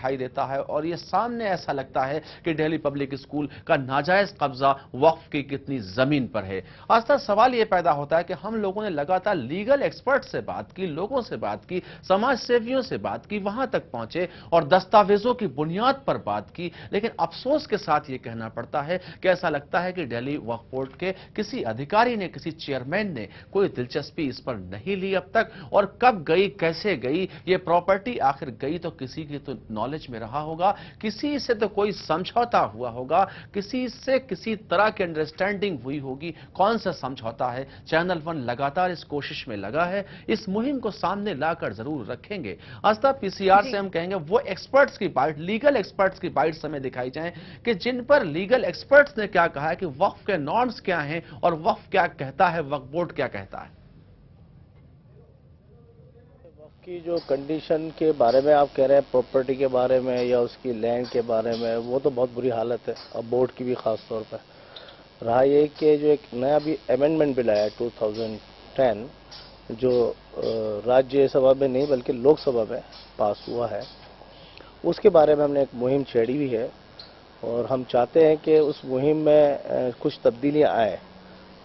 दिखाई देता है और ये सामने ऐसा लगता है कि दिल्ली पब्लिक स्कूल का नाजायज कब्जा वक्फ की कितनी जमीन पर है। आस्था सवाल ये पैदा होता है कि हम लोगों ने लगातार लीगल एक्सपर्ट से बात की, लोगों से बात की, समाज सेवियों से बात की, वहां तक पहुंचे और दस्तावेजों की बुनियाद पर बात की, लेकिन अफसोस के साथ ये कहना पड़ता है कि ऐसा लगता है कि दिल्ली वक्फ बोर्ड के किसी अधिकारी ने, किसी चेयरमैन ने कोई दिलचस्पी इस पर नहीं ली अब तक। और कब गई, कैसे गई ये प्रॉपर्टी, आखिर गई तो किसी की तो नॉलेज में रहा होगा, किसी से तो कोई समझौता हुआ होगा, किसी से किसी तरह की अंडरस्टैंडिंग हुई होगी। कौन सा समझौता है? चैनल वन लगातार इस कोशिश में लगा है, इस मुहिम को सामने लाकर जरूर रखेंगे। आस्था, पीसीआर से हम कहेंगे वो एक्सपर्ट्स की बाइट, लीगल एक्सपर्ट्स की बाइट्स हमें दिखाई जाए कि जिन पर लीगल एक्सपर्ट्स ने क्या कहा है कि वक्फ के नॉर्म्स क्या हैं और वक्फ क्या कहता है, वक्फ बोर्ड क्या कहता है। वक्फ की जो कंडीशन के बारे में आप कह रहे हैं, प्रॉपर्टी के बारे में या उसकी लैंड के बारे में, वो तो बहुत बुरी हालत है। अब बोर्ड की भी खास तौर पर रहा ये कि जो एक नया भी अमेंडमेंट बिल आया 2010, जो राज्यसभा में नहीं बल्कि लोकसभा में पास हुआ है, उसके बारे में हमने एक मुहिम छेड़ी हुई है और हम चाहते हैं कि उस मुहिम में कुछ तब्दीलियां आए।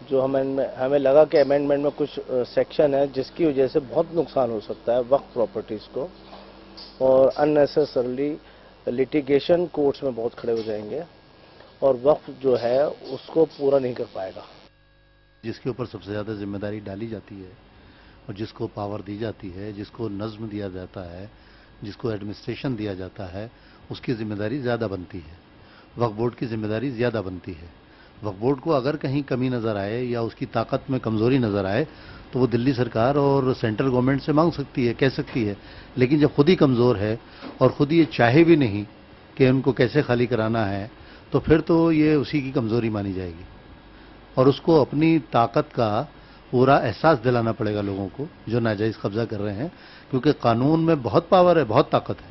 जो हमें लगा कि अमेंडमेंट में कुछ सेक्शन है जिसकी वजह से बहुत नुकसान हो सकता है वक्फ प्रॉपर्टीज़ को और अननेसेसरली लिटिगेशन कोर्ट्स में बहुत खड़े हो जाएंगे और वक्फ जो है उसको पूरा नहीं कर पाएगा। जिसके ऊपर सबसे ज़्यादा जिम्मेदारी डाली जाती है और जिसको पावर दी जाती है, जिसको नज्म दिया जाता है, जिसको एडमिनिस्ट्रेशन दिया जाता है, उसकी जिम्मेदारी ज़्यादा बनती है। वक्फ बोर्ड की जिम्मेदारी ज़्यादा बनती है। वक्फ बोर्ड को अगर कहीं कमी नज़र आए या उसकी ताकत में कमज़ोरी नज़र आए तो वो दिल्ली सरकार और सेंट्रल गवर्नमेंट से मांग सकती है, कह सकती है। लेकिन जब खुद ही कमज़ोर है और खुद ये चाहे भी नहीं कि उनको कैसे खाली कराना है, तो फिर तो ये उसी की कमज़ोरी मानी जाएगी और उसको अपनी ताकत का पूरा एहसास दिलाना पड़ेगा लोगों को जो नाजायज़ कब्जा कर रहे हैं, क्योंकि कानून में बहुत पावर है, बहुत ताकत है।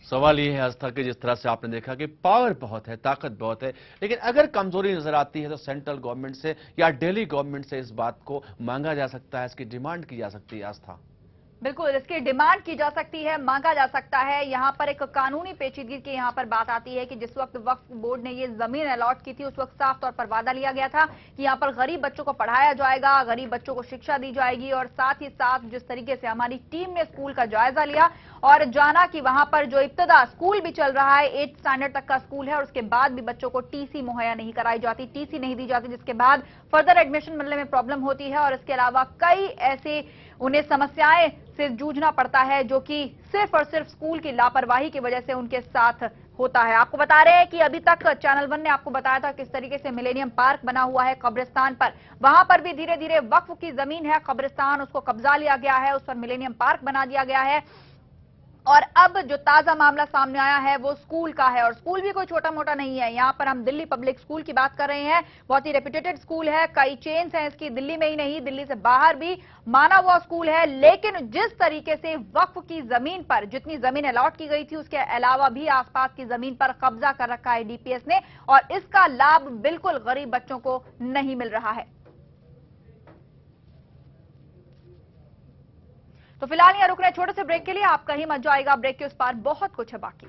सवाल यह है आस्था कि जिस तरह से आपने देखा कि पावर बहुत है, ताकत बहुत है, लेकिन अगर कमजोरी नजर आती है तो सेंट्रल गवर्नमेंट से या दिल्ली गवर्नमेंट से इस बात को मांगा जा सकता है, इसकी डिमांड की जा सकती है। आस्था, बिल्कुल इसकी डिमांड की जा सकती है, मांगा जा सकता है। यहाँ पर एक कानूनी पेचीदगी की यहाँ पर बात आती है कि जिस वक्त वक्फ बोर्ड ने ये जमीन अलॉट की थी उस वक्त साफ तौर पर वादा लिया गया था कि यहाँ पर गरीब बच्चों को पढ़ाया जाएगा, गरीब बच्चों को शिक्षा दी जाएगी और साथ ही साथ जिस तरीके से हमारी टीम ने स्कूल का जायजा लिया और जाना कि वहां पर जो इब्तदा स्कूल भी चल रहा है, 8th स्टैंडर्ड तक का स्कूल है और उसके बाद भी बच्चों को टीसी मुहैया नहीं कराई जाती, टीसी नहीं दी जाती, जिसके बाद फर्दर एडमिशन मिलने में प्रॉब्लम होती है और इसके अलावा कई ऐसे उन्हें समस्याएं से जूझना पड़ता है जो कि सिर्फ और सिर्फ स्कूल की लापरवाही की वजह से उनके साथ होता है। आपको बता रहे हैं कि अभी तक चैनल वन ने आपको बताया था किस तरीके से मिलेनियम पार्क बना हुआ है कब्रिस्तान पर, वहां पर भी धीरे धीरे वक्फ की जमीन है कब्रिस्तान, उसको कब्जा लिया गया है, उस पर मिलेनियम पार्क बना दिया गया है और अब जो ताजा मामला सामने आया है वो स्कूल का है और स्कूल भी कोई छोटा मोटा नहीं है। यहां पर हम दिल्ली पब्लिक स्कूल की बात कर रहे हैं, बहुत ही रेप्यूटेड स्कूल है, कई चेन्स हैं इसकी, दिल्ली में ही नहीं दिल्ली से बाहर भी माना हुआ स्कूल है। लेकिन जिस तरीके से वक्फ की जमीन पर जितनी जमीन अलॉट की गई थी उसके अलावा भी आसपास की जमीन पर कब्जा कर रखा है डीपीएस ने और इसका लाभ बिल्कुल गरीब बच्चों को नहीं मिल रहा है। तो फिलहाल यहां रुक रहे छोटे से ब्रेक के लिए, आप कहीं मत जाएगा, ब्रेक के उस पार बहुत कुछ है बाकी।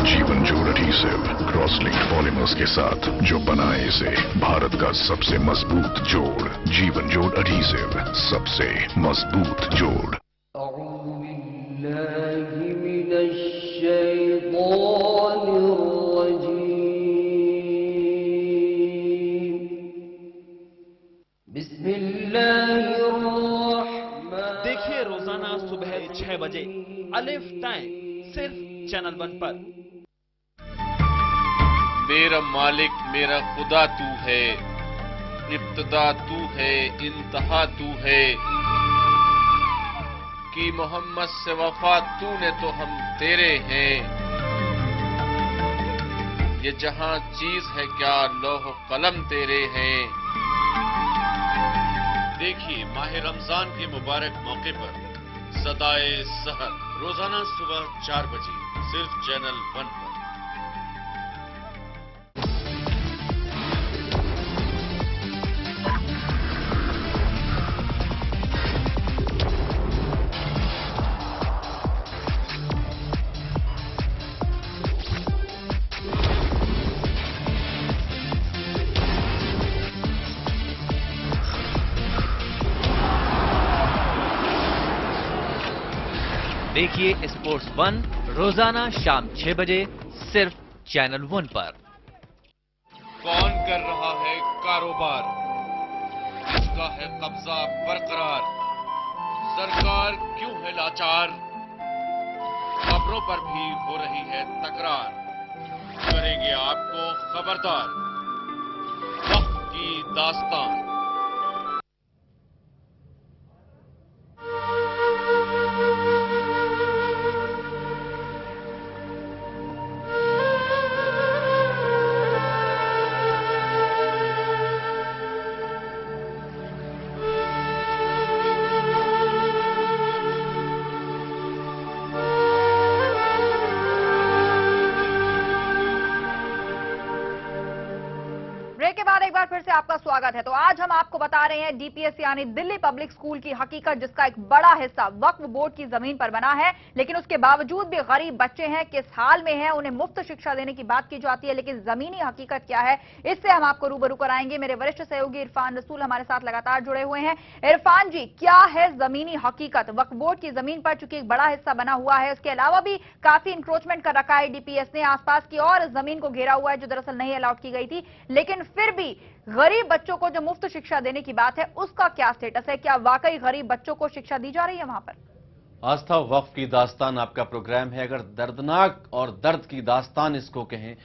जीवन जोड़ एडहेसिव क्रॉस लिंक्ड पॉलीमर्स के साथ जो बनाए इसे भारत का सबसे मजबूत जोड़। जीवन जोड़ एडहेसिव, सबसे मजबूत जोड़। देखिए रोजाना सुबह 6 बजे अलिफ टाइम सिर्फ चैनल वन पर। मेरा मालिक मेरा खुदा तू है, इब्तिदा तू है, इंतहा तू है, कि मोहम्मद से वफा तूने तो हम तेरे हैं। ये जहां चीज है क्या लौह कलम तेरे हैं। देखिए माह रमजान के मुबारक मौके पर सदाए सहर रोजाना सुबह 4 बजे सिर्फ चैनल वन पर। देखिए स्पोर्ट्स 1 रोजाना शाम 6 बजे सिर्फ चैनल 1 पर। कौन कर रहा है कारोबार, किसका है कब्जा बरकरार, सरकार क्यों है लाचार, खबरों पर भी हो रही है तकरार, करेंगे आपको खबरदार, वक्त की दास्तान। ब्रेक के बाद एक बार फिर से आपका स्वागत है। तो आज हम आपको बता रहे हैं डीपीएस यानी दिल्ली पब्लिक स्कूल की हकीकत, जिसका एक बड़ा हिस्सा वक्फ बोर्ड की जमीन पर बना है, लेकिन उसके बावजूद भी गरीब बच्चे हैं, किस हाल में हैं, उन्हें मुफ्त शिक्षा देने की बात की जाती है, लेकिन जमीनी हकीकत क्या है, इससे हम आपको रूबरू कराएंगे। मेरे वरिष्ठ सहयोगी इरफान रसूल हमारे साथ लगातार जुड़े हुए हैं। इरफान जी, क्या है जमीनी हकीकत? वक्फ बोर्ड की जमीन पर चूंकि एक बड़ा हिस्सा बना हुआ है, उसके अलावा भी काफी इंक्रोचमेंट कर रखा है डीपीएस ने, आसपास की और जमीन को घेरा हुआ है जो दरअसल नहीं अलॉट की गई थी, लेकिन फिर भी गरीब बच्चों को जो मुफ्त शिक्षा देने की बात है उसका क्या स्टेटस है? क्या वाकई गरीब बच्चों को शिक्षा दी जा रही है वहां पर? आस्था, वक्फ की दास्तान आपका प्रोग्राम है। अगर दर्दनाक और दर्द की दास्तान इसको कहें,